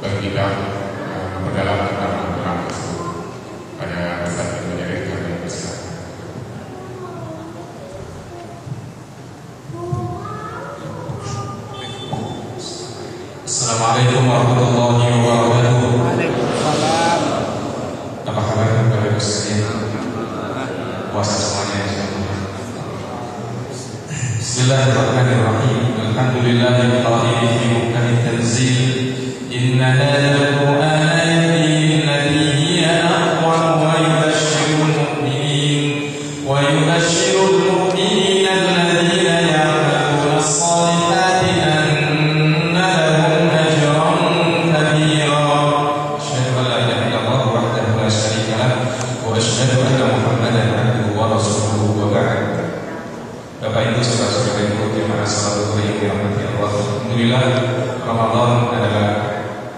bagi kita memperdalam tentang Al-Quran tersebut pada saat yang menjadi kami bersama. Assalamualaikum warahmatullahi wabarakatuh. Waalaikumsalam. Apa kabar Bapak Ibu sekalian? Puasa semuanya insyaallah. Bismillahirrahmanirrahim. Alhamdulillahil qa'ili fi muhkamit tanzil. Inna hadzal qur'ana yahdi lillati hiya aqwam wa yubashshirul mu'minina alladhina ya'maluna as-salihati anna lahum ajran kabira. Asyhadu an la ilaha illallah wahdahu la syarika lah wa asyhadu anna Muhammadan abduhu wa rasuluhu wa ba'd. Bapak Ibu saudara-saudariku, jemaah salat zuhur yang dirahmati Allah. Alhamdulillah, Ramadan adalah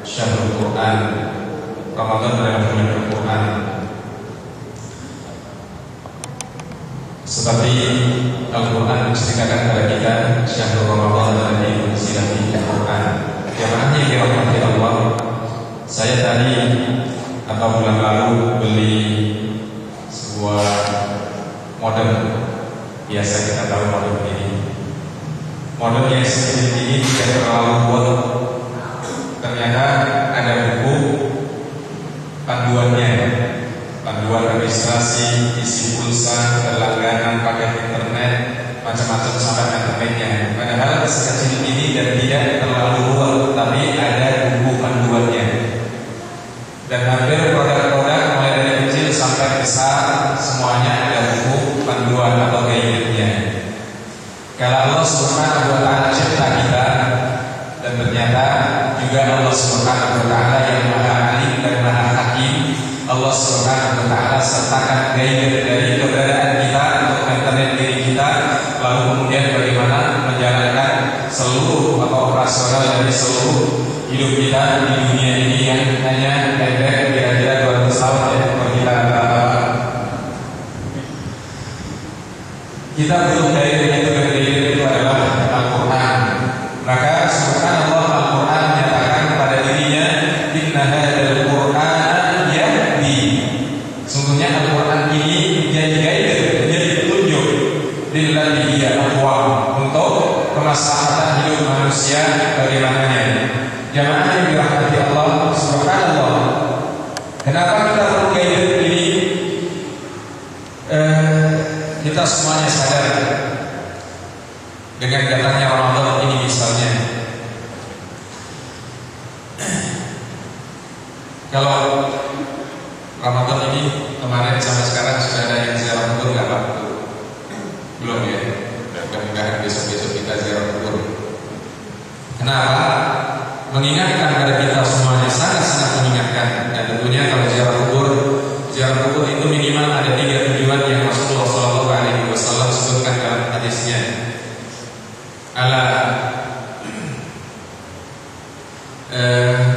syahrul Quran. Ramadan adalah bulan Al-Quran. Seperti Al-Quran menceritakan kepada kita, syahrul Ramadan alladzi unzila fihi Al-Quran. Jemaah yang dirahmati Allah, saya tadi atau bulan lalu beli sebuah modem. Biasa kita tahu modem ini. Modem yang seperti ini tidak terlalu kuat. Ternyata ada buku panduannya, panduan registrasi, isi pulsa, berlangganan pakai internet, macam-macam sampai internet-nya. Padahal sekecil ini dan tidak terlalu kuat, tapi ada buku panduannya. Dan hampir produk-produk mulai dari kecil sampai besar semuanya ada buku panduan atau guide-nya. Kalau Allah Subhanahu wa taala cipta kita, dan ternyata juga Allah Subhanahu wa taala yang Maha Alim dan Maha Hakim, Allah Subhanahu wa taala sertakan guide dari keberadaan kita untuk maintenance diri kita, lalu kemudian bagaimana menjalankan seluruh atau operasional dari seluruh hidup kita di dunia ini yang hanya pendek kira-kira 200 tahun ya, kalau kita kita butuh guide itu adalah Al-Quran. Maka subhanallah, Al-Quran menyatakan pada dirinya, inna hadzal qur'ana yahdi. Sungguhnya Al-Quran ini menjadi guide, menjadi petunjuk lillati hiya aqwam, untuk kemaslahatan hidup manusia bagaimananya. Jamaah yang dirahmati Allah subhanallah, kenapa kita perlu guide ini? Kita semuanya sadar dengan datangnya Ramadan ini misalnya. Kalau Ramadan ini kemarin sampai sekarang sudah ada yang ziarah kubur nggak Pak? Belum ya? Mudah-mudahan besok-besok kita ziarah kubur. Kenapa? Mengingatkan pada kita semuanya, sangat-sangat mengingatkan. Dan tentunya kalau ziarah kubur itu minimal ada 3 tujuan yang Rasulullah SAW sebutkan dalam hadisnya.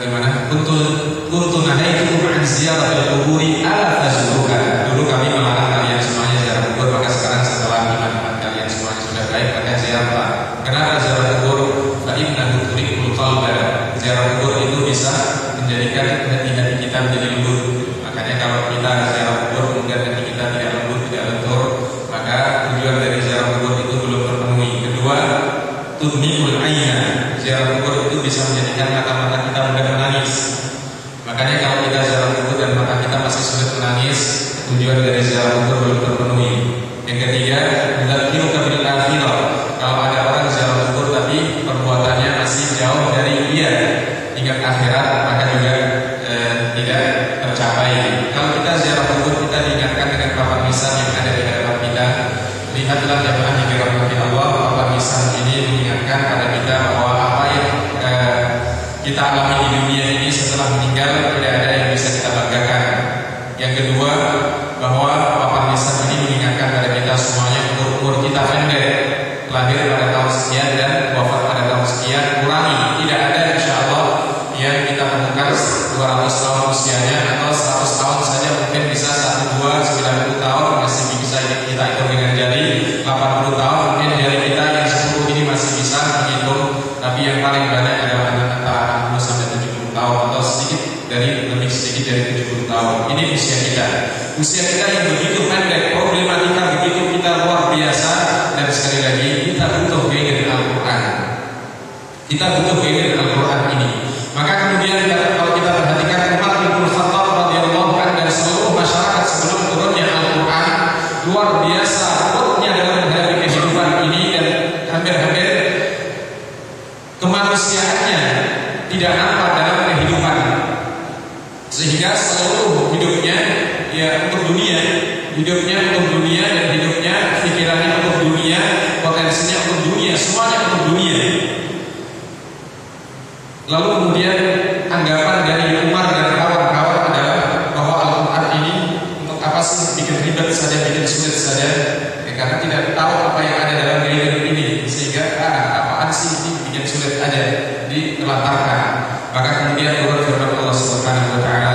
Gimana? Kuntu nahaitu an ziyaratil quburi ala tazuruka. Dulu kami melarang kalian semuanya ziarah kubur, maka sekarang setelah iman kalian semuanya sudah baik, maka ziarah. Kenapa ziarah kubur? Fa innahu turiqul qalba. Ziarah kubur itu bisa menjadikan hati-hati kita menjadi lembut. Makanya kalau kita ziarah kubur kemudian hati kita tidak lembut, tidak lentur, maka tujuan dari ziarah kubur itu belum terpenuhi. Kedua, tudmikul aina. Ziarah kubur itu bisa menjadikan mata-mata kita mudah menangis. Makanya kalau kita ziarah kubur dan mata kita masih sulit menangis, tujuan dari ziarah kubur belum terpenuhi. Yang ketiga, mudzakiruka bil akhirah. Kalau ada orang ziarah kubur tapi perbuatannya masih jauh dari dia, ingat akhirat, maka juga tidak tercapai. Kalau kita ziarah kubur, kita diingatkan dengan papan nisan yang ada di hadapan kita. Lihatlah jemaah yang dirahmati Allah, papan nisan ini mengingatkan pada kita bahwa apa yang kita alami di dunia ini setelah meninggal tidak ada yang bisa kita banggakan. Yang kedua, bahwa papan nisan ini mengingatkan pada kita semuanya, umur kita pendek, lahir pada tahun sekian dan wafat pada tahun sekian, kurangi. Tidak ada insya Allah yang kita temukan 200 tahun usianya, atau 100 tahun saja mungkin bisa 1, 2, 90 tahun masih bisa kita hitung dengan jari. 80 tahun mungkin dari kita yang 10 ini masih bisa menghitung, tapi yang paling banyak adalah antara 60 sampai 70 tahun atau lebih sedikit dari 70 tahun. Ini usia kita. Usia kita yang begitu pendek, problematika begitu kita luar biasa, dan sekali lagi kita butuh bimbingan Al-Quran. Kita butuh bimbingan Al-Quran ini. Maka kemudian kalau kita perhatikan Umar bin Khattab radhiyallahu anhu dan seluruh masyarakat sebelum turunnya Al-Quran luar biasa kuatnya dalam menghadapi kehidupan ini, dan hampir-hampir kemanusiaannya tidak nampak dalam kehidupan, sehingga seluruh hidupnya ya untuk dunia, dan hidupnya pikirannya untuk dunia, potensinya untuk dunia, semuanya untuk dunia. Lalu kemudian anggapan dari Umar dan kawan-kawan adalah bahwa Al-Quran ini untuk apa sih, bikin ribet saja, bikin sulit saja, ya, karena tidak tahu apa yang ada dalam diri ini, sehingga apaan sih ini bikin sulit aja, ditelantarkan. Maka kemudian turun firman Allah Subhanahu wa taala,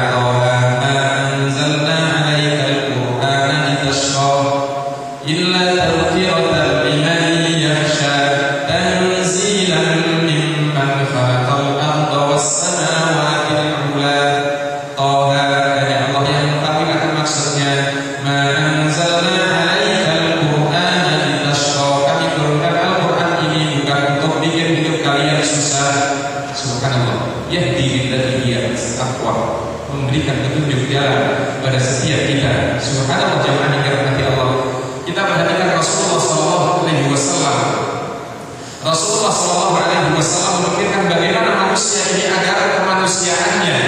memberikan petunjuk jalan pada setiap kita. Subhanallah, jemaah yang dirahmati Allah. Kita perhatikan Rasulullah SAW. Rasulullah SAW memikirkan bagaimana manusia ini agar kemanusiaannya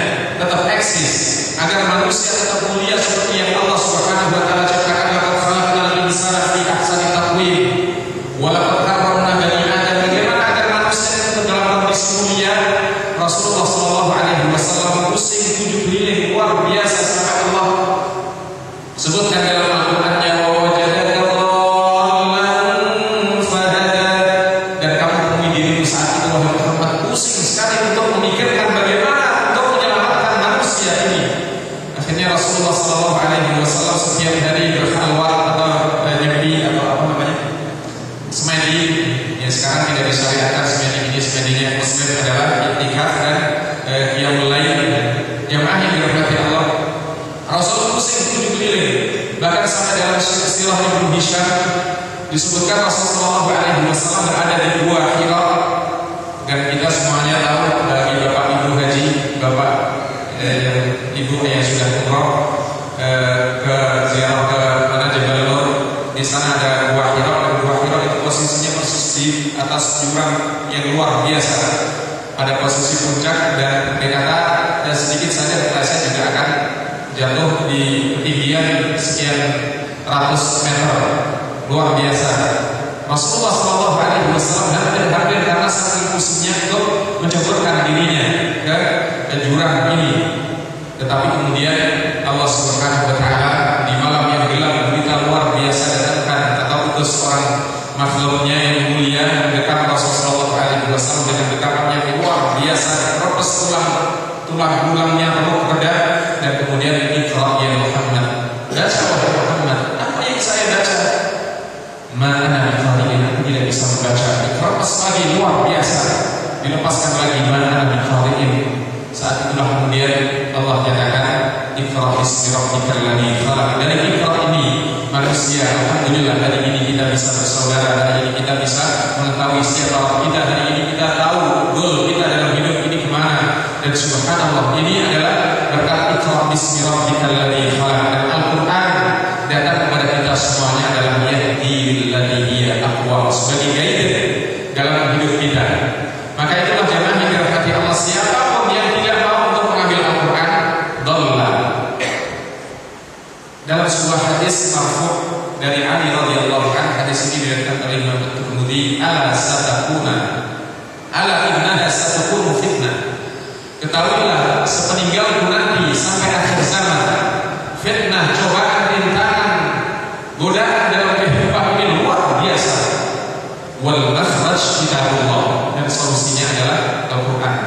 tetap eksis, agar manusia tetap mulia seperti yang Allah Subhanahu wa taala ciptakan. Laqad khalaqnal insana fi ahsani taqwim wa laqad karramna bani Adam. Bagaimana agar manusia tetap dalam kondisi mulia? Rasulullah SAW pusing 7 keliling luar biasa sampai Allah sebutkan dalam Al-Qurannya, dan kamu temui dirimu saat itu wahai Muhammad pusing sekali untuk memikirkan bagaimana untuk menyelamatkan manusia ini. Akhirnya Rasulullah SAW setiap hari berkhalwat atau nyepi atau apa namanya, semedi, yang sekarang tidak disyariatkan semedi ini. Semedinya Muslim adalah i'tikaf dan qiyamul lail. Jemaah yang dirahmati Allah, Rasul pusing 7 keliling. Bahkan sampai dalam sirah Ibnu Hisham disebutkan Rasulullah SAW berada di Gua Hira, dan kita semuanya tahu bagi bapak ibu haji, bapak ibu yang sudah umroh ke ziarah ke mana Jabal Nur, di sana ada Gua Hira, dan Gua Hira itu posisinya persis di atas jurang yang luar biasa, pada posisi puncak, dan dikata sedikit saja keleset juga akan jatuh di ketinggian sekian ratus meter, luar biasa. Rasulullah SAW hampir karena saking pusingnya untuk menceburkan dirinya ke jurang ini, tetapi kemudian Allah Subhanahu wa taala di malam yang gelap berita luar biasa datangkan atau utus orang makhluknya yang mulia mendekap Rasulullah SAW dengan dekapan yang luar biasa, terpes tulang bulangnya remuk reda, dan kemudian Iqra ya Muhammad, baca wahai Muhammad, apa yang saya baca? Mana biqari'in, aku tidak bisa membaca. Terpes lagi luar biasa, dilepaskan lagi, mana biqari'in. Saat itulah kemudian Allah nyatakan Iqra bismi rabbikal ladzi khalaq. Dari Iqra ini manusia, alhamdulillah hari ini kita bisa bersaudara, hari ini kita bisa mengetahui siapa kita, hari ini kita tahu goal kita dalam hidup ini kemana. Dan subhanallah, ini adalah berkat Iqra bismi rabbikal ladzi khalaq. Dan Al-Quran datang kepada kita semuanya adalah yahdi lillati hiya aqwam, sebagai guide dalam hidup kita. Maka itulah jemaah yang dirahmati Allah, siapapun yang tidak mau untuk mengambil Al-Quran dhalla. Dalam sebuah hadis marfu dari Ali radhiyallahu anhu, hadis ini diriwayatkan oleh Imam At-Tirmidzi, ala innaha satakunu fitnah. Ketahuilah sepeninggalku nanti sampai akhir zaman, fitnah, cobaan, rintangan, godaan dalam kehidupan ini luar biasa. Wal makhraj kitabullah, dan solusinya adalah Al-Quran.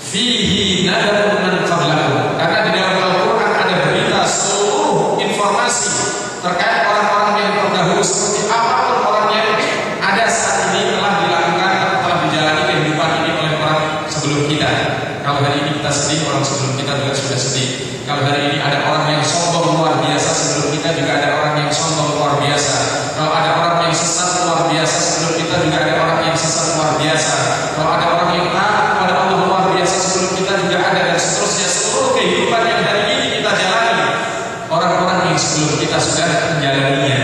Fihi nadarun man qablakum, karena di dalam Al-Quran ada berita seluruh informasi terkait orang-orang yang terdahulu, seperti apapun orangnya ada saat ini telah dilakukan atau telah dijalani kehidupan ini oleh orang sebelum kita. Kalau hari ini kita sedih, orang sebelum kita juga sudah sedih. Kalau hari ini ada orang yang sombong luar biasa, sebelum kita juga ada orang yang sombong luar biasa. Kalau ada orang yang sesat luar biasa, sebelum kita juga ada orang yang sesat luar biasa. Kalau ada orang yang taat kepada Allah luar biasa, sebelum kita juga ada, dan seterusnya. Seluruh kehidupan yang hari ini kita jalani, orang-orang yang sebelum kita sudah menjalaninya.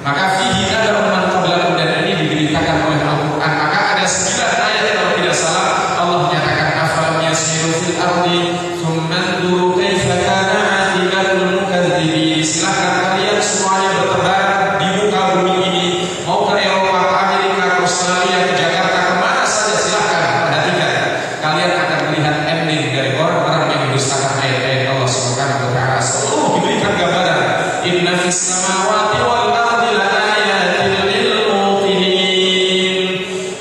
Maka fihi naba'un man qablakum, dan ini diberitakan oleh Al-Quran. Maka ada 9 ayat kalau tidak salah Allah menyatakan afalam yasiru fil ardi thumma nduru kaifa kana 'aqibatul mukadzibin. Silakan kalian semuanya bertebar di muka bumi ini, mau ke Eropa, ke Amerika, ke Australia, ke Jakarta, kemana saja silakan. Perhatikan, kalian akan melihat ending dari orang-orang yang mendustakan ayat-ayat Allah Subhanahu wa taala. Seluruh diberikan gambaran inna fis samawati wal ardi laayatin lil muqinin.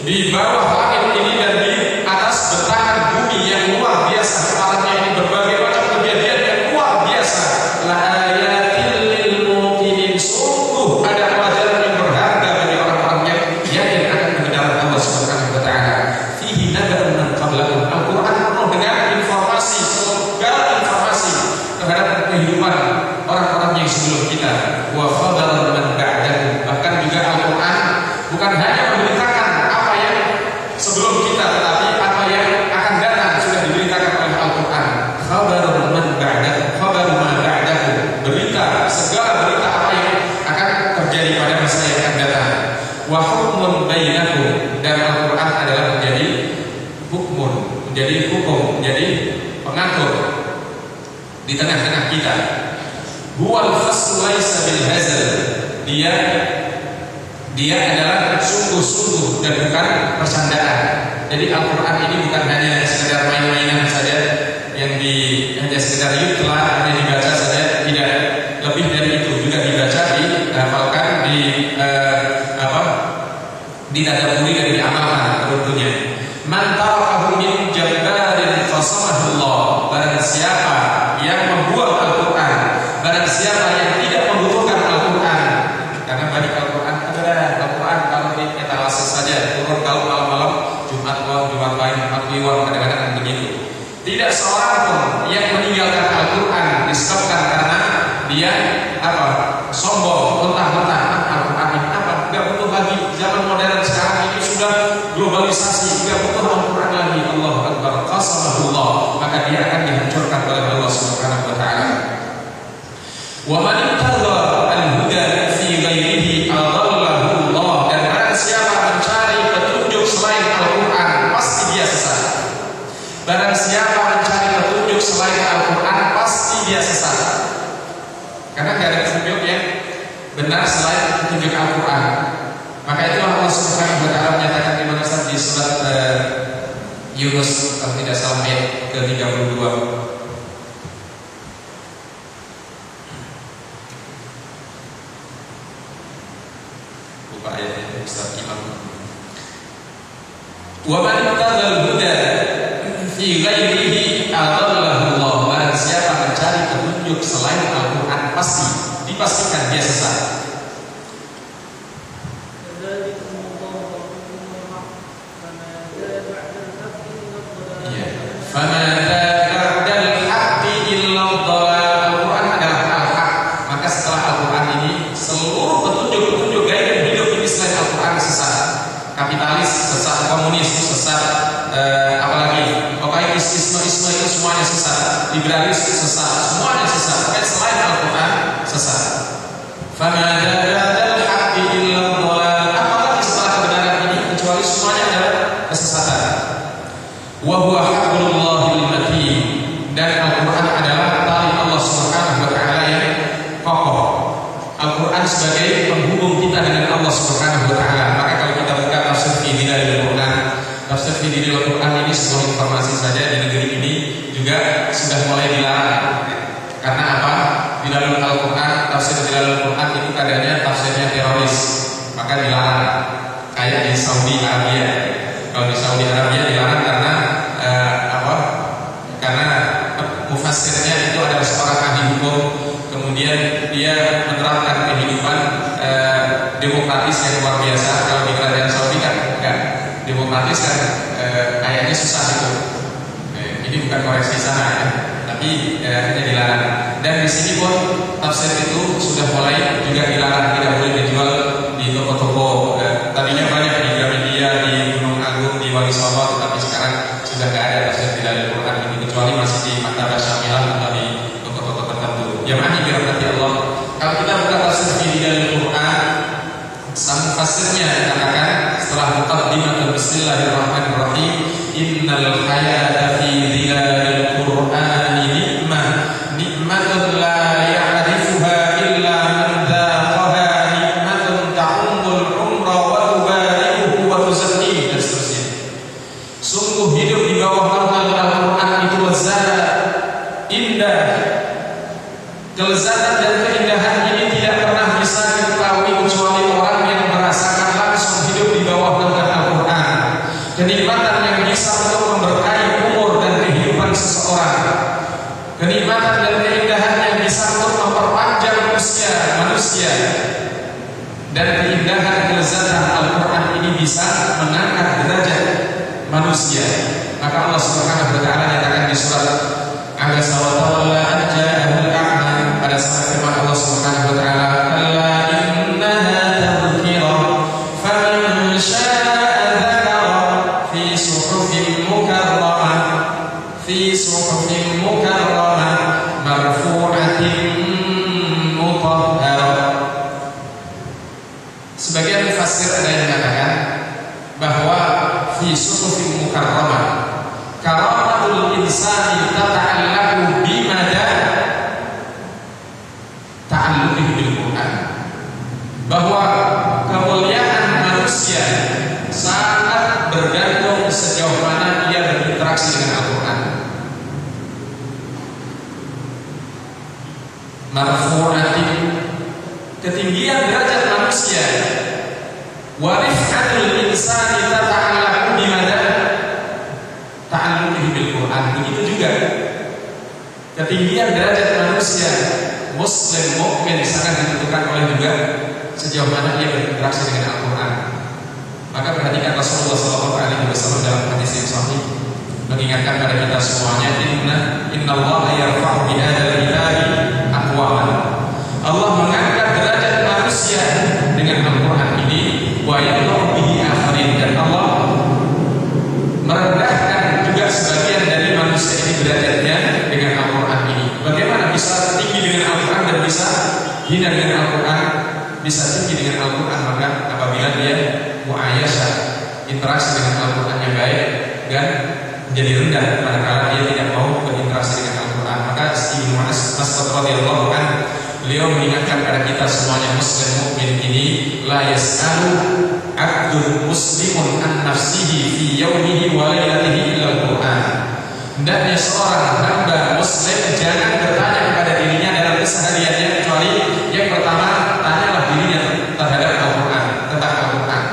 Di bawah langit ini dan di atas bentahan bumi yang luar biasa, kepalanya ini berbagai macam kejadian yang luar biasa. Laayatin lil muqinin, sungguh ada pelajaran yang berharga bagi orang-orang yang yakin akan kebenaran Allah Subhanahu wa taala. Fihi naba'un man qablakum. Al-Qur'an penuh dengan informasi, segala informasi terhadap kehidupan orang-orang yang sebelum kita. Wa khabaran man ba'dakum. Bahkan juga Al-Qur'an bukan hanya memberitakan apa yang sebelum kita, tetapi apa yang akan datang sudah diberitakan oleh Al-Qur'an. Khabarun man ba'dakum, khabaru ma ba'dakum. Berita, segala berita apa yang akan terjadi pada masa yang akan datang. Wa hukmun bainakum, dan Al-Qur'an adalah menjadi hukmun, menjadi hukum, menjadi pengatur di tengah-tengah kita. Huwal faslu laisa bil hazal. Dia adalah sungguh-sungguh dan bukan persandaan. Jadi Al-Quran ini bukan hanya sekedar main-mainan saja yang hanya sekedar yutla, hanya dibaca saja, tidak. Lebih dari itu, juga dibaca, dihafalkan, ditadaburi dan diamalkan tentunya. Man tarakahu min jabbarin fasamahullah. Barang siapa yang membuang Al-Quran, barang siapa yang tidak membutuhkan Al-Quran, karena bagi Al-Quran adalah Al-Quran kalau di etalase saja, turun kalau malam-malam, Jumat lain, Jumat Kliwon, kadang-kadang begitu. Tidak seorang pun yang meninggalkan Al-Quran disebabkan karena dia sombong, mentah-mentah Al-Quran ini apa? Tidak butuh lagi. Zaman modern sekarang ini sudah globalisasi, tidak butuh Al-Quran lagi. Allahu Akbar, qasamahullah, maka dia akan dihancurkan oleh Allah Subhanahu wa taala. Wa man ittaba al-huda fi ghairihi adallahu Allah, dan barang siapa mencari petunjuk selain Al-Quran pasti dia sesat. Barang siapa mencari petunjuk selain Al-Quran pasti dia sesat. Karena tidak ada petunjuk yang benar selain petunjuk Al-Quran. Maka itu Allah Subhanahu wa taala menyatakan di mana saja di surat Yunus, kalau tidak salah ayat ke-32. Lupa ayatnya, Ustaz Imam. Wa man ittaqal huda fi ghairihi adallahu Allah. Barang siapa mencari petunjuk selain Al-Quran pasti dipastikan dia sesat. Famada ba'dal haqqi illa dhalal. Al-Quran adalah al-haq. Maka setelah Al-Quran ini seluruh petunjuk-petunjuk gaya hidup ini selain Al-Quran sesat. Kapitalis sesat, komunis sesat, apalagi pokoknya isme itu semuanya sesat. Liberalis sesat, semuanya sesat. Tapi selain Al-Quran sesat. Famada ba'dal haqqi illa dhalal. Apalagi setelah kebenaran ini kecuali semuanya adalah kesesatan. Wa huwa hablullahil matin, dan Al-Quran adalah tali Allah Subhanahu wa taala yang kokoh. Al-Quran sebagai penghubung kita dengan Allah Subhanahu wa taala. Maka kalau kita buka tafsir fi Dilalatil Quran, tafsir fi Dilalatil Quran ini sebuah informasi saja, di negeri ini juga sudah mulai dilarang. Karena apa? Di dalam Al-Quran, tafsir di dalam Al-Quran itu kadangnya tafsirnya teroris, maka dilarang. Kayak di Saudi Arabia. Kalau di Saudi Arabia dilarang karena karena mufassirnya itu adalah seorang ahli hukum, kemudian dia menerapkan kehidupan demokratis yang luar biasa. Kalau di kerajaan Saudi kan enggak demokratis kan, kayaknya susah itu. Ini Ini bukan koreksi sana ya, tapi hanya dilarang. Dan di sini pun tafsir itu sudah mulai juga dilarang, tidak boleh dijual di toko-toko. Tadinya banyak di Gramedia, di Gunung Agung, di Wali Songo, tetapi sekarang sudah tidak ada tafsir Dilalil Quran ini, kecuali masih di Maktabah Syamilah atau di toko-toko tertentu. Jamaah yang dirahmati Allah, kalau kita buka tafsir Dilalil Quran, sang fasirnya katakan setelah muqaddimah bismillahirrahmanirrahim, innal hayata fi dhilalil qur'ani nikmatun la ya'rifuha illa man dhaqaha, nikmatun ta'ummul umra wa tubarikuhu wa tuzakkihi, dan seterusnya. Sungguh hidup di bawah naungan Al-Quran itu lezat, indah. Kelezatan dan keindahan ini tidak pernah bisa diketahui kecuali orang yang merasakan langsung hidup di bawah naungan Al-Quran. Kenikmatan yang bisa untuk memberkahi umur dan kehidupan seseorang, kenikmatan dan keindahan yang bisa untuk memperpanjang usia manusia, dan keindahan kelezatan Al-Quran ini bisa mengangkat derajat manusia. Maka Allah Subhanahu wa taala nyatakan di surat Abasa wa tawalla an ja'ahul a'ma, pada saat firman Allah Subhanahu wa taala, kalla innaha tadhkirah faman syaa'a dzakara fi suhufin mukarramah marfu'atin mutahharah. Sebagian mufassir ada yang mengatakan bahwa fi suhufin mukarramah, karamatul insani tata'allaqu bimada ta'alluqihi bil Quran, bahwa kemuliaan manusia sangat bergantung sejauh mana ia berinteraksi dengan Al-Quran. Marfu'atin, ketinggian derajat manusia. Wa rif'atul insani tata'allaqu bimada ta'alluqihi bil Quran. Begitu juga ketinggian derajat manusia muslim mukmin sangat ditentukan oleh juga sejauh mana ia berinteraksi dengan Al-Quran. Maka perhatikan Rasulullah SAW dalam hadis yang sahih mengingatkan pada kita semuanya, inna Allah yarfa'u bi hadzal kitabi aqwaman. Allah mengangkat derajat manusia dengan Al-Quran ini, wa yadh'u bihi akharin, dan Allah merendahkan juga sebagian dari manusia ini derajatnya dengan Al-Quran ini. Bagaimana bisa tinggi dengan Al-Quran dan bisa hina dengan Al-Quran? Bisa tinggi dengan Al-Quran maka apabila dia mu'ayyashah, interaksi dengan Al-Quran yang baik, dan menjadi rendah manakala dia tidak mau berinteraksi dengan Al-Quran. Maka Ibnu Mas'ud radhiyallahu anhu, beliau mengingatkan pada kita semuanya, muslim mukmin ini la yas'alu 'abdun muslimun an nafsihi fi yaumihi wa lailatihi illa Al-Quran. Hendaknya seorang hamba muslim jangan bertanya kepada dirinya dalam kesehariannya kecuali yang pertama, tanyalah dirinya terhadap Al-Quran, tentang Al-Quran.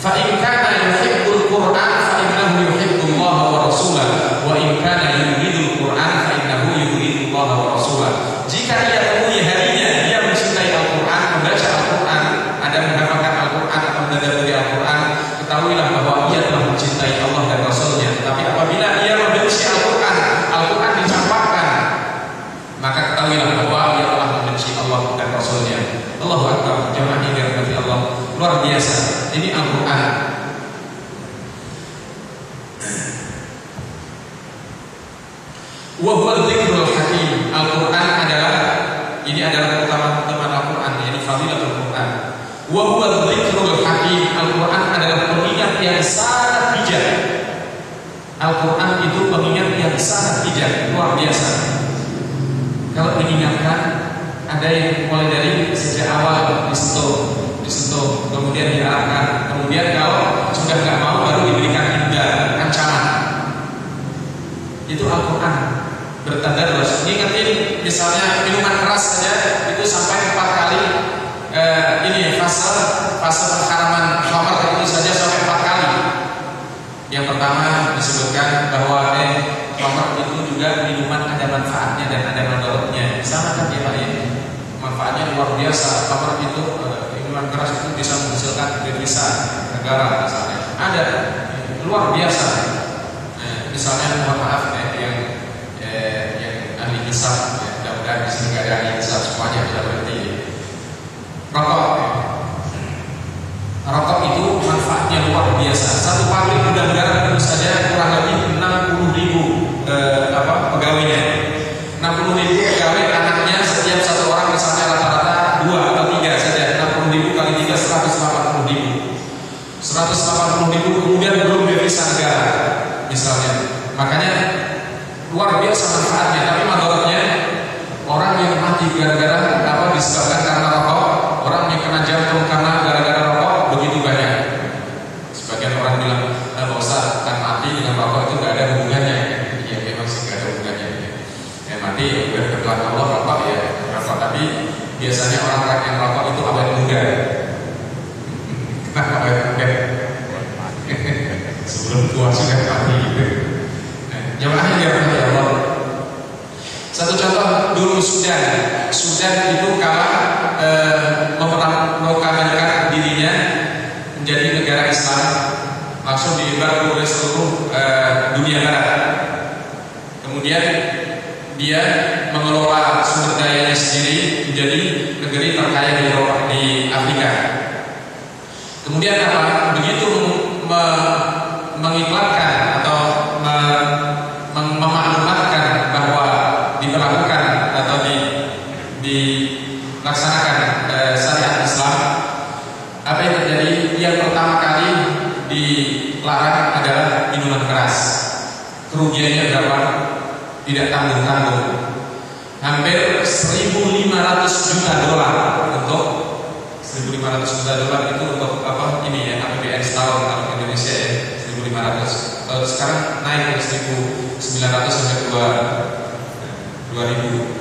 Fa in kana yuhibbul Quran fa innahu yuhibbullah wa rasulahu, wa in kana yuridul Quran fa innahu yuridullah wa rasulahu. Jika ia temui harinya dia mencintai Al-Quran, membaca Al-Quran, ada menghafalkan Al-Quran atau menadaburi Al-Quran, ketahuilah bahwa ia telah mencintai Allah dan Rasulnya. Tapi apabila ia membenci Al-Quran, Al-Quran dicampakkan, maka ketahuilah bahwa ia telah membenci Allah dan Rasulnya. Allahu Akbar, jamaah yang dirahmati Allah, luar biasa. Ini Al-Quran. Wa huwa dzikrul hakim. Al-Quran adalah, ini adalah keutamaan Al-Quran, yakni fadilatul Quran. Wa huwa dzikrul hakim. Al-Quran adalah pengingat yang sangat bijak. Al-Quran itu pengingat yang sangat bijak, luar biasa. Kalau mengingatkan, ada yang mulai dari sejak awal disentuh, kemudian diarahkan, kemudian kalau sudah nggak mau baru diberikan denda, ancaman. Itu Al-Quran. Bertadarus, ingetin misalnya minuman keras saja itu sampai 4 kali. Ini fase pengharaman khamar itu saja sampai 4 kali. Yang pertama disebutkan bahwa khamar itu juga minuman ada manfaatnya dan ada mudaratnya. Sama kan ya Pak ya? Manfaatnya luar biasa. Khamar itu minuman keras itu bisa menghasilkan devisa negara misalnya. Ada luar biasa. Misalnya mohon maaf yang insaf. Ya, mudah-mudahan di sini nggak ada insaf, semuanya bisa berhenti. Rokok. Rokok itu manfaatnya luar biasa. Satu pabrik gudang garam tentu saja kurang lebih 60.000 pegawainya. 60.000 pegawai, anaknya setiap satu orang misalnya rata-rata 2 atau 3 saja. 60.000 kali 3 180.000. 180.000 kemudian belum devisa negara misalnya. Makanya luar biasa manfaatnya. Tapi mandorotnya orang yang mati gara-gara disebabkan karena rokok, orang yang kena jantung karena gara-gara rokok begitu banyak. Sebagian orang bilang, Pak Ustaz, kan mati dengan rokok itu gak ada hubungannya. Iya, memang sih gak ada hubungannya. Yang mati udah ketuaan Allah rokok ya rokok. Tapi biasanya orang yang rokok itu awet muda. Kenapa awet muda? Sebelum tua sudah mati gitu. Jamaah yang dirahmati Allah. Satu contoh dulu Sudan itu kalah memproklamirkan dirinya menjadi negara Islam, langsung diibar oleh seluruh dunia barat. Kemudian dia mengelola sumber dayanya sendiri menjadi negeri terkaya di Afrika. Kemudian begitu mengiklankan atau memaklumatkan bahwa diberlakukan atau dilaksanakan syariat Islam, apa yang terjadi? Yang pertama kali dilarang adalah minuman keras. Kerugiannya berapa? Tidak tanggung-tanggung. Hampir 1.500 juta dolar untuk 1.500 juta dolar itu untuk APBN setahun kalau Indonesia ya 1.500. Kalau sekarang naik ke 1.900 sampai 2.000.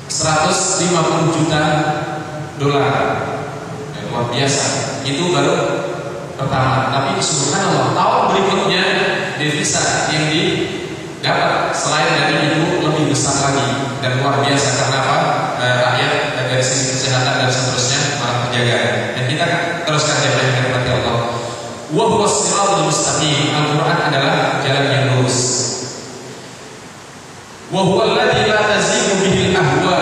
150 juta dolar. Luar biasa. Itu baru pertama. Tapi subhanallah, tahun berikutnya devisa yang didapat selain dari itu lebih besar lagi dan luar biasa. Karena apa? Rakyat dari sisi kesehatan dan seterusnya malah terjaga. Dan kita teruskan jalan yang dirahmati Allah. Wa huwas siratal mustaqim. Al-Qur'an adalah jalan yang lurus. Wa huwa alladzi la tazimu bihi al-ahwa.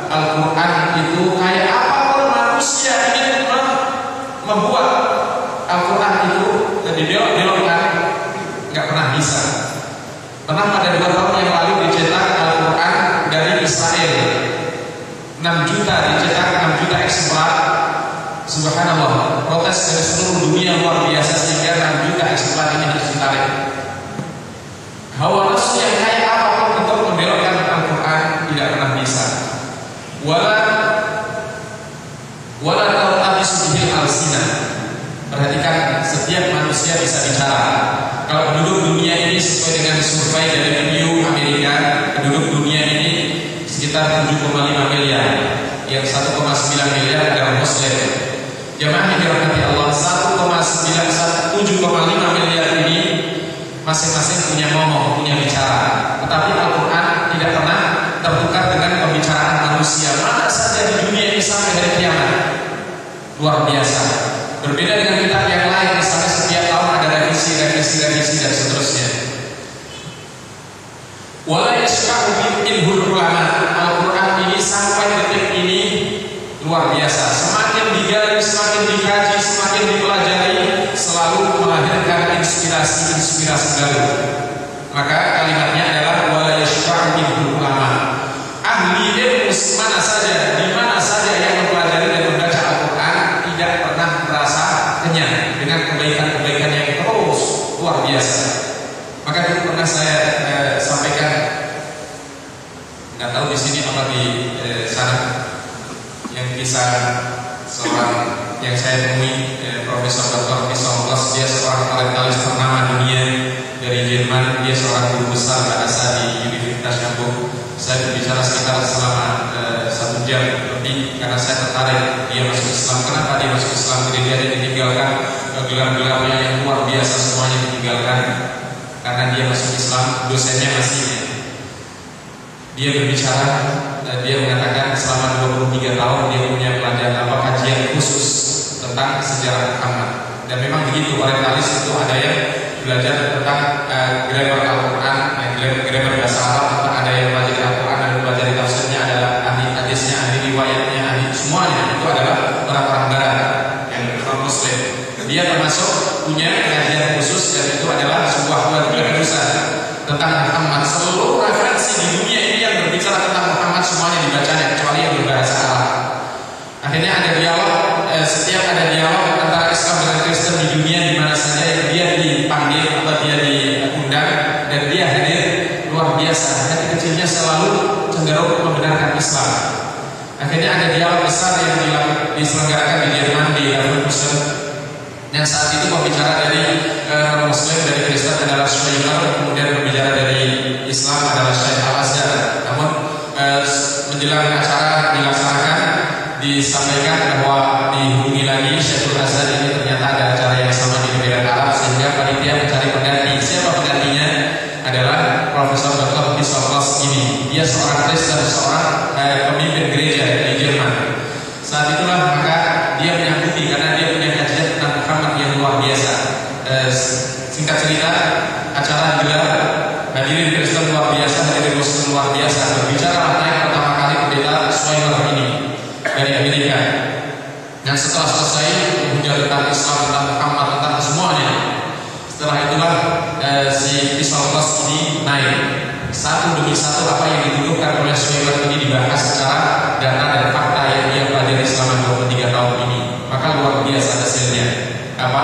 Al-Qur'an itu kayak apapun manusia ingin membuat Al-Quran itu dibelok-belokkan nggak pernah bisa. Pernah pada 2 tahun yang lalu dicetak Al-Quran dari Israel 6 juta, dicetak 6 juta eksemplar. Subhanallah, protes dari seluruh dunia luar biasa sehingga 6 juta eksemplar ini harus ditarik. Hawa nafsu yang kayak apapun untuk membelokkan Al-Quran tidak pernah bisa. Wala ta'tabisu bihi al-sinah. Perhatikan, setiap manusia bisa bicara. Kalau penduduk dunia ini sesuai dengan survei dari Pew Amerika, penduduk dunia ini sekitar 7,5 miliar. Yang 1,9 miliar adalah Muslim. Jamaah yang dirahmati Allah, 7,5 miliar ini masing-masing punya ngomong, punya bicara. Tetapi Al-Quran tidak pernah tertukar dengan pembicaraan manusia. Mana saja di dunia ini sampai hari kiamat. Luar biasa. Berbeda dengan kitab yang lain, misalnya setiap tahun ada revisi dan seterusnya. Wala yashfa'u ilhul ulama. Al-Quran ini sampai detik ini luar biasa. Semakin digali, semakin dikaji, semakin dipelajari, selalu melahirkan inspirasi baru. Maka kalimatnya adalah wala yashfa'u ilhul ulama. Ahli ilmu mana saja, di mana saja yang mempelajari dan membaca Al-Quran tidak pernah merasa kenyang dengan kebaikan-kebaikan yang terus luar biasa. Maka dulu pernah saya sampaikan, nggak tahu di sini apa di sana, yang kisah seorang yang saya temui, Profesor Dr. Pisongkos. Dia seorang orientalis ternama dunia dari Jerman. Dia seorang guru besar bahasa di Universitas Hamburg. Saya berbicara sekitar selama 1 jam lebih karena saya tertarik dia masuk Islam. Kenapa dia masuk Islam? Gereja dia ditinggalkan, gelar-gelarnya yang luar biasa semuanya ditinggalkan karena dia masuk Islam. Dosennya masih. Dia berbicara, dia mengatakan selama 23 tahun dia punya pelajaran kajian khusus tentang sejarah Muhammad. Dan memang begitu, orientalis itu ada yang belajar tentang grammar Al-Quran, grammar bahasa Arab, ada yang tentang Muhammad. Seluruh referensi di dunia ini yang berbicara tentang Muhammad semuanya dibacanya, kecuali yang berbahasa Arab. Akhirnya ada dialog, setiap ada dialog antara Islam dengan Kristen di dunia di mana saja yang dia dipanggil atau dia diundang dan dia hadir, luar biasa. Hati kecilnya selalu cenderung membenarkan Islam. Akhirnya ada dialog besar yang diselenggarakan di Jerman di Leverkusen. Yang saat itu pembicara dari Muslim dari Kristen adalah Schweiger, kemudian pembicara dari Islam adalah Syekh Al-Azhar. Namun menjelang acara dilaksanakan disampaikan bahwa dihubungi lagi Syekh Al-Azhar ini ternyata ada acara yang sama di negara Arab sehingga panitia mencari pengganti. Siapa penggantinya? Adalah Profesor Dr. Pisoklos ini. Dia seorang Kristen, seorang pemimpin gereja di Jerman. Saat itulah maka dia menyanggupi karena dia punya kajian tentang Muhammad yang luar biasa. Singkat cerita, acara digelar, hadirin Kristen luar biasa, hadirin Muslim luar biasa. Berbicara naik pertama kali pendeta Schweiger ini dari Amerika. Dan setelah selesai menghujat tentang Islam, tentang Muhammad, tentang semuanya. Setelah itulah si Pisoklos ini naik. Satu demi satu apa yang dituduhkan oleh Schweiger ini dibahas secara data dan fakta yang dia pelajari selama 23 tahun ini. Maka luar biasa hasilnya. Apa?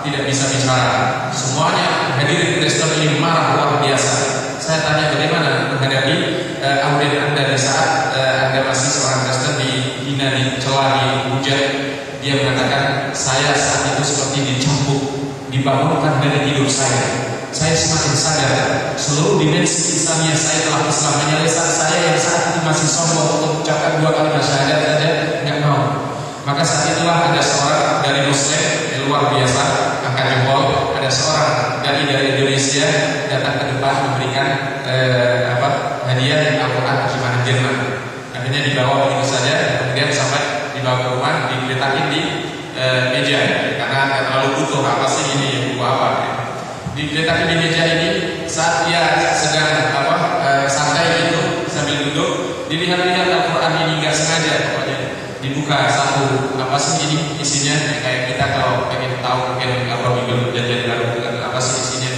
Tidak bisa bicara. Semuanya hadirin Kristen ini marah luar biasa. Saya tanya bagaimana menghadapi audien Anda di saat Anda masih seorang Kristen dihina, dicela, dihujat. Dia mengatakan, saya saat itu seperti dicambuk, dibangunkan dari tidur saya. Saya semakin sadar seluruh dimensi Islamnya saya telah Islam menyelesaikan saya yang saat itu masih sombong untuk mengucapkan 2 kalimat syahadat saja nggak mau. Maka saat itulah ada seorang dari Muslim yang luar biasa angkat jempol, ada seorang dari Indonesia datang ke depan memberikan hadiah Al-Quran terjemahan Jerman. Akhirnya dibawa begitu saja, kemudian sampai dibawa ke rumah, diletakin di meja karena terlalu butuh apa sih ini buku apa. Diletakin di meja ini saat dia sedang santai itu sambil duduk, dilihat-lihat Al-Quran ini nggak sengaja pokoknya dibuka satu apa sih ini isinya, kayak kita kalau pengen tahu mungkin apa minggu perjanjian baru apa sih isinya.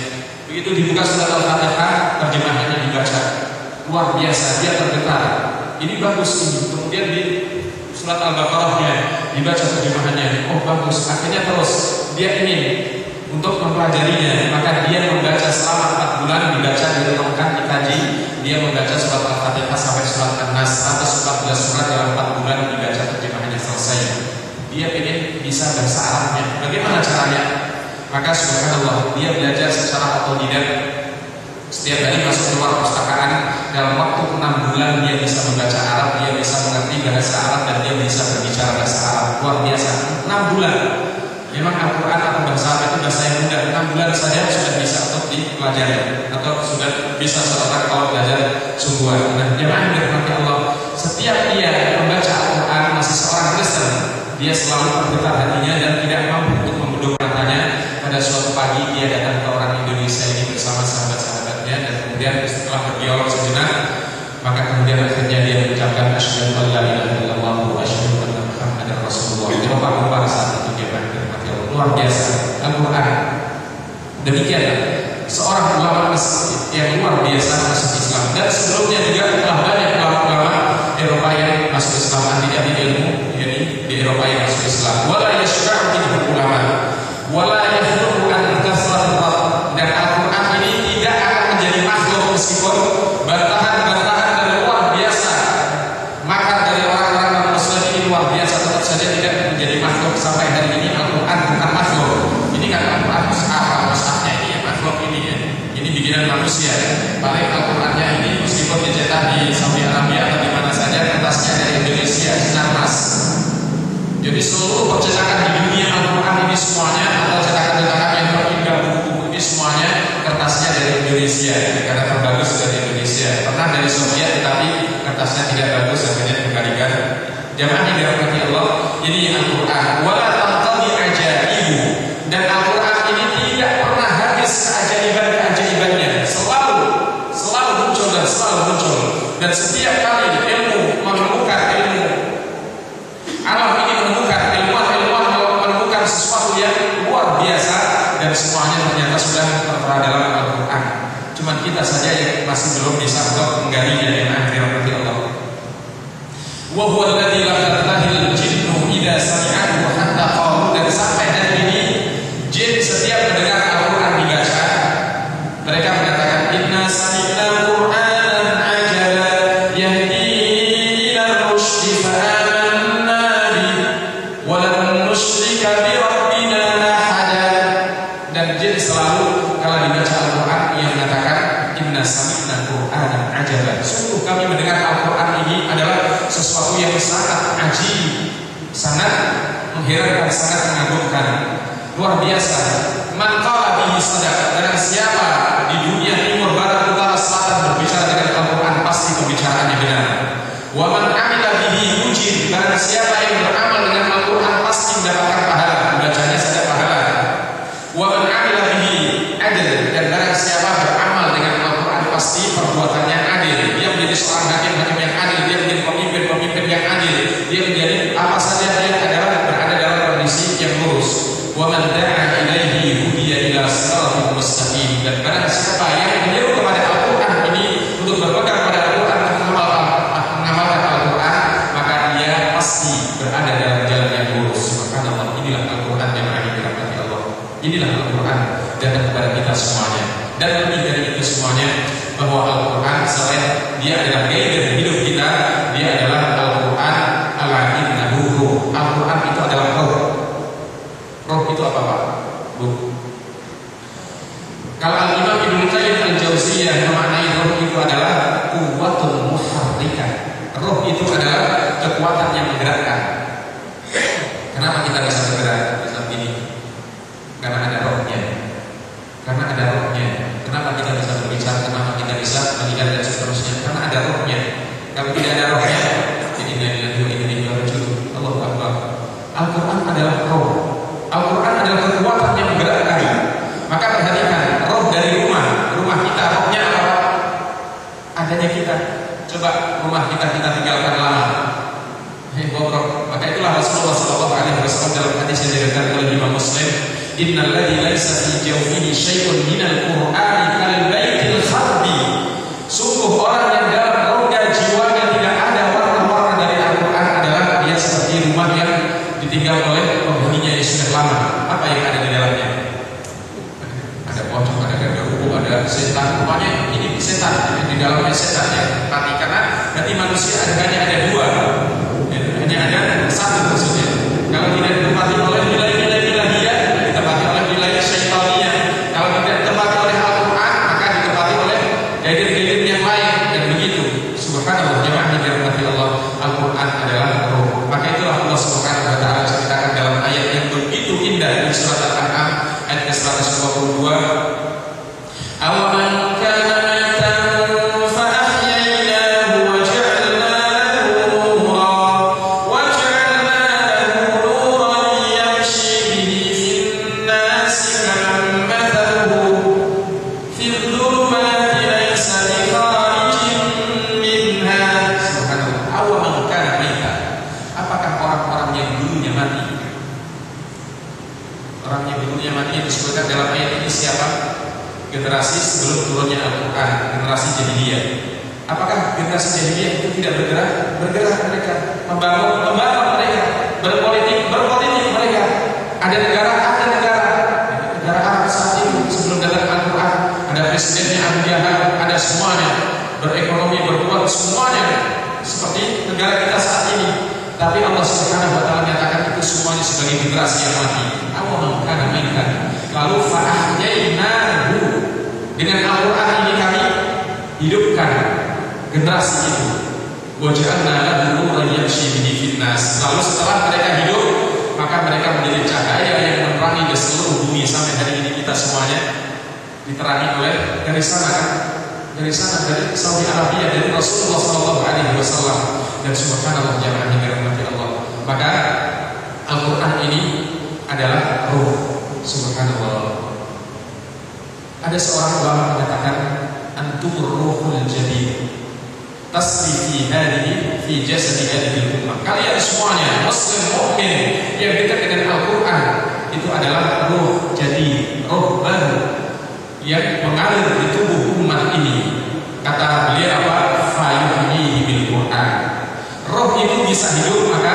Begitu dibuka surat Al-Fatihah, terjemahannya dibaca, luar biasa, dia tergetar. Ini bagus ini. Kemudian di surat Al-Baqarahnya dibaca terjemahannya, oh bagus. Akhirnya terus dia ingin untuk mempelajarinya, maka dia membaca selama 4 bulan, dibaca, direnungkan, dikaji. Dia membaca surat Al-Fatihah sampai surat An-Nas, 114 surat dalam 4 bulan dibaca terjemahannya selesai. Dia ingin bisa bahasa Arabnya. Bagaimana caranya? Maka subhanallah, dia belajar secara otodidak. Setiap hari masuk keluar perpustakaan, dalam waktu 6 bulan dia bisa membaca Arab, dia bisa mengerti bahasa Arab, dan dia bisa berbicara bahasa Arab. Luar biasa, 6 bulan. Memang Al-Quran atau bahasa Arab itu bahasa yang mudah. 6 bulan saja sudah bisa untuk dipelajari, atau sudah bisa seorang kalau belajar sungguhan. Nah, jemaah yang dirahmati Allah, setiap dia membaca Al-Quran masih seorang Kristen, dia selalu bergetar hatinya dan tidak mampu untuk membendung matanya. Pada suatu pagi dia datang ke orang Indonesia ini bersama sahabat-sahabatnya, dan kemudian setelah berdialog sejenak, maka kemudian akhirnya dia mengucapkan asyhadu an la ilaha illallah wa asyhadu anna Muhammadar Rasulullah. Dia lupa saat itu dia berkata luar biasa Al-Quran. Demikian seorang ulama yang luar biasa masuk Islam, dan sebelumnya juga telah banyak ulama Eropa yang masuk Islam, ahli ilmu yakni di Eropa yang masuk Islam. Wala yashfa'u minhu ulama wala yakhluqu an kasrat. Dan Al-Quran ini tidak akan menjadi makhluk meskipun bantahan-bantahan dari luar biasa maka dari orang-orang Muslim ini luar biasa, tetap saja tidak menjadi makhluk. Sampai hari ini Al-Quran bukan makhluk. Ini kan Al-Quran mushafnya ini ya, makhluk ini ya, ini bikinan manusia. Paling Al-Qurannya ini meskipun dicetak di Saudi Arabia atau di mana saja, kertasnya dari Indonesia, sinar mas. Jadi seluruh percetakan di dunia Al-Quran ini semuanya, atau cetakan-cetakan yang terindah buku-buku ini semuanya kertasnya dari Indonesia, karena terbagus dari Indonesia. Pernah dari Soviet tetapi kertasnya tidak bagus, akhirnya dikembalikan. Jamaah yang dirahmati Allah, ini Al-Quran. Wala tanqadi ajaibu. Dan Al-Quran ini tidak pernah habis keajaiban-keajaibannya. Selalu muncul dan selalu muncul. Dan setiap kali ilmu menemukan ilmu, alam ini menemukan ilmuwan menemukan sesuatu yang luar biasa, dan semuanya ternyata sudah tertera dalam Al-Quran. Cuman kita saja yang masih belum bisa untuk menggalinya yang akhir nanti Allah. Wa huwa alladzi lam tartahil jinnu idza sami'ahu hatta qalu, dan sampai hari ini jin setiap mendengar Al-Qur'an dibaca mereka mengatakan inna sami'na Qur'anan ajala yahdi ila rusydi fa amanna bi wa lan nusyrika bi rabbina ahada. Dan jin selalu kalau dibaca Al-Qur'an yang mengatakan inna sami'na Qur'anan ajala, sungguh kami mendengar Al-Qur'an ini adalah sesuatu yang sangat ajib, sangat mengherankan, sangat mengagumkan, luar biasa. Man qala bihi sadaq, dan siapa di dunia timur, barat, utara, selatan berbicara dengan Al-Qur'an pasti pembicaraannya benar. Wa man amila bihi ujir, dan siapa yang beramal dengan Al-Qur'an pasti mendapatkan pahala, membacanya saja pahala. Wa man amila bihi adl, dan barang siapa beramal dengan Al-Qur'an pasti perbuatannya adil. Dia menjadi seorang hakim yang adil, dia menjadi pemimpin yang adil, dia menjadi apa saja dia adalah berada dalam kondisi yang lurus. Wa man da'a ilaihi hudiya ila siratal mustaqim, dan barang siapa yang menyeru kepada Al-Qur'an ini untuk berpegang pada Al-Qur'an, mengamalkan Al-Qur'an, maka dia pasti berada dalam jalan yang lurus. Subhanallah, inilah Al-Qur'an yang dirahmati Allah. Inilah Al-Qur'an datang kepada kita semuanya. Dan lebih dari itu semuanya, bahwa Al-Qur'an selain dia adalah guide hidup kita, dia adalah Al-Qur'an al-innahu ruh. Al-Qur'an itu adalah roh. Roh itu apa Pak? Ruh. Kalau Al-Imam Ibnu Qayyim Al-Jauziyah memaknai roh itu adalah quwwatul muharrikah. Roh itu adalah kekuatan yang menggerakkan. Kenapa kita bisa bergerak seperti ini? Karena ada rohnya. Karena ada rohnya. Kenapa kita bisa berbicara? Kenapa kita bisa mendengar dan seterusnya? Karena ada rohnya. Kalau tidak ada rohnya, ini Allahu Akbar. Al-Quran adalah roh. Al-Quran adalah kekuatan yang menggerakkan. Maka perhatikan, roh dari rumah kita, rohnya apa? Adanya kita. Coba rumah kita tinggalkan lama. Bobrok. Maka itulah Rasulullah SAW dalam hadis yang diriwayatkan oleh Imam Muslim, innal ladzi laisa fi jawfihi syai'un minal Qur'ani kal baitil kharbi. Sungguh orang yang dalam rongga jiwanya tidak ada warna-warna dari Al-Quran adalah dia seperti rumah yang ditinggal oleh penghuninya yang sudah lama. Apa yang ada di dalamnya? Ada pocong, ada genderuwo, ada setan. Rumahnya ini setan, di dalamnya setan ya. Mati karena berarti manusia hanya ada dua. Hanya ada satu maksudnya. Kalau tidak ditempati oleh nilai-nilai ilahiyah, ditempati oleh nilai syaitaniyah. Kalau tidak ditempati oleh Al-Quran, maka ditempati oleh gadir-gadir yang lain, dan begitu. Subhanallah, jemaah yang dirahmati Allah, Al-Quran adalah roh. Maka itulah Allah Subhanahu wa taala ceritakan dalam ayat yang begitu indah di surat Al-An'am ayat ke-122. Awaman kana maitan fa ahyaynahu wa ja'alna lahu nuran wa ja'alna lahu nuran yamshi bihi fin nasi kaman mathaluhu fi dhulumati laysa bi kharijin minha. Subhanallah. Awaman kana maitan, apakah orang-orang yang dulunya mati? Orang yang dulunya mati yang disebutkan dalam ayat ini siapa? Generasi sebelum turunnya Al-Quran, generasi jahiliyah. Apakah generasi jahiliyah itu tidak bergerak? Bergerak mereka, membangun mereka, berpolitik mereka. Ada negara Arab saat ini sebelum datang Al-Quran, ada presidennya Abu Jahal, ada semuanya, berekonomi, berkuat semuanya seperti negara kita saat ini. Tapi Allah Subhanahu wa taala menyatakan itu semuanya sebagai generasi yang mati. Awaman kana maitan, lalu fa'ahyainahu, dengan Al-Quran ini kami hidupkan generasi itu. Wa ja'alna lahu nuran yamshi bihi fin nas. Lalu setelah mereka hidup, maka mereka menjadi cahaya yang menerangi di seluruh bumi. Sampai hari ini kita semuanya diterangi oleh dari sana kan? Dari sana, dari Saudi Arabia, dari Rasulullah SAW. Dan subhanallah, jamaah yang dirahmati Allah. Maka Al-Quran ini adalah ruh. Subhanallah. Ada seorang ulama mengatakan, antumur ruhul jadid tasri fi hadhihi fi jasadi hadhihi ummah. Kalian semuanya muslim mukmin yang dekat dengan Al-Quran itu adalah ruh jadi, ruh baru yang mengalir di tubuh umat ini. bisa hidup, maka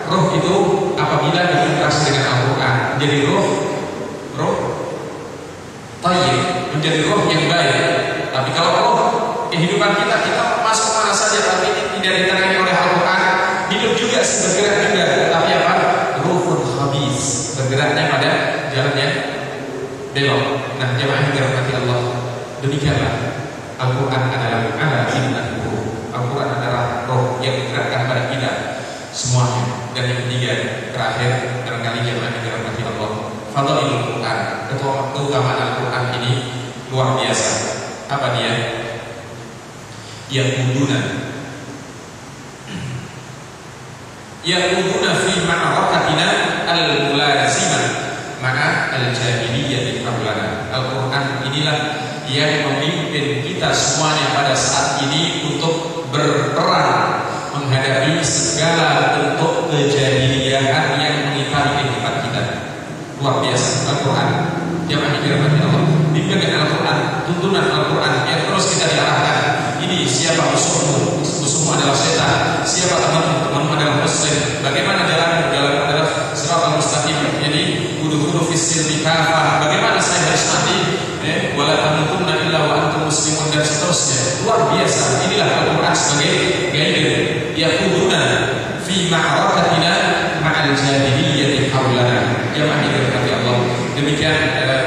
roh itu apabila berinteraksi dengan Al-Quran menjadi roh thayyib, menjadi roh yang baik. Tapi kalau roh kehidupan kita masuk mana saja tapi tidak ditangani oleh Al-Quran, hidup juga bergerak juga, tapi apa? Ruhul khabis, bergeraknya pada jalan yang belok. Nah, jemaah yang dirahmati Allah, demikianlah Al-Quran adalah Al-Quran adalah roh yang digerakkan pada kita semuanya. Dan yang ketiga, terakhir, barangkali jemaah yang dirahmati Allah, fadhailul Quran, keutamaan Al-Quran ini luar biasa. Apa dia? Yaquduna fi ma'rakatina al-mulazimah ma'a al-jahiliyyah qablana. Al-Quran inilah yang memimpin kita semuanya pada saat ini untuk berperang menghadapi segala bentuk kejahiliahan yang mengitari kehidupan kita. Luar biasa Al-Quran. Jamaah dirahmati Allah, dipegang Al-Quran, tuntunan Al-Quran yang terus kita diarahkan. Ini siapa musuhmu? Musuhmu adalah setan. Siapa temanmu? Temanmu adalah muslim. Bagaimana jalanmu? Jalanmu adalah siratal mustaqim. Jadi udkhulu fis silmi kafah. Bagaimana saya harus mati? Wala tamutunna illa wa antum muslimun, dan seterusnya. Luar biasa. Inilah Al-Quran sebagai guide. Yaquduna fi ma'rakatina ma'al jahiliyyah haulana. Jamaah dirahmati Allah. Demikian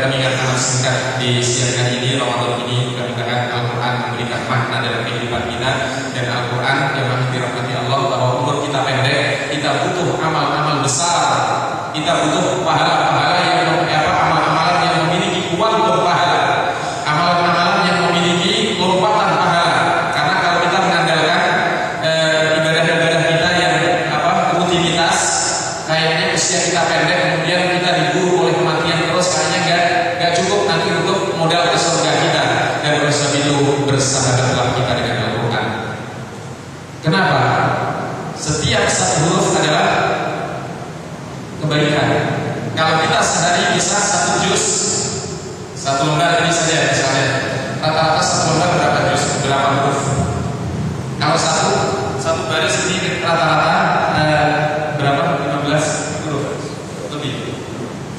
pengingat anak singkat di siang hari ini, Ramadan ini. Mudah-mudahan Al-Quran memberikan makna dalam kehidupan kita. Dan Al-Quran yang dirahmati Allah, bahwa umur kita pendek, kita butuh amal-amal besar, kita butuh pahala-pahala yang amal-amalan yang memiliki kuantum pahala, amalan-amalan yang memiliki lompatan pahala. Karena kalau kita mengandalkan ibadah-ibadah kita yang rutinitas, kayaknya usia kita pendek, kemudian kita diburu oleh kematian terus, kayaknya gak cukup nanti untuk modal ke surga kita. Dan oleh sebab itu bersahabatlah kita dengan Al-Quran. Kenapa? Setiap satu huruf adalah kebaikan. Kalau kita sehari bisa satu juz, satu lembar ini saja misalnya, rata-rata satu lembar berapa juz? Berapa huruf? Kalau satu baris ini rata-rata berapa? 15 huruf lebih.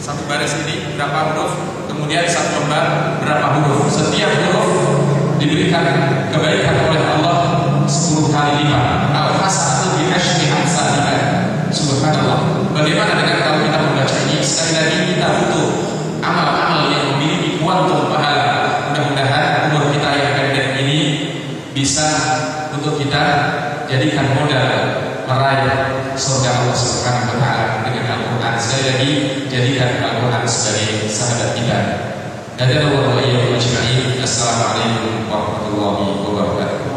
Satu baris ini berapa huruf? Kemudian satu lembar berapa huruf? Setiap huruf diberikan kebaikan oleh Allah 10 kali lipat. Al-hasanatu bi asyri amsalha. Subhanallah. Bagaimana dengan kalau kita membaca ini? Sekali lagi kita butuh amal-amal yang memiliki kuantum pahala. Mudah-mudahan umur kita yang pendek ini bisa untuk kita jadikan modal meraih surga Allah Subhanahu wa taala dengan Al-Quran. Sekali lagi, jadikan Al-Quran sebagai sahabat kita. Hadirin wa iyyakum ajma'in. Assalamualaikum warahmatullahi wabarakatuh.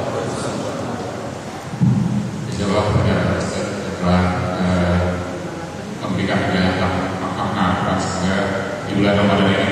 Insyaallah setelah memberikan makna Al-Quran, sehingga di bulan Ramadan ini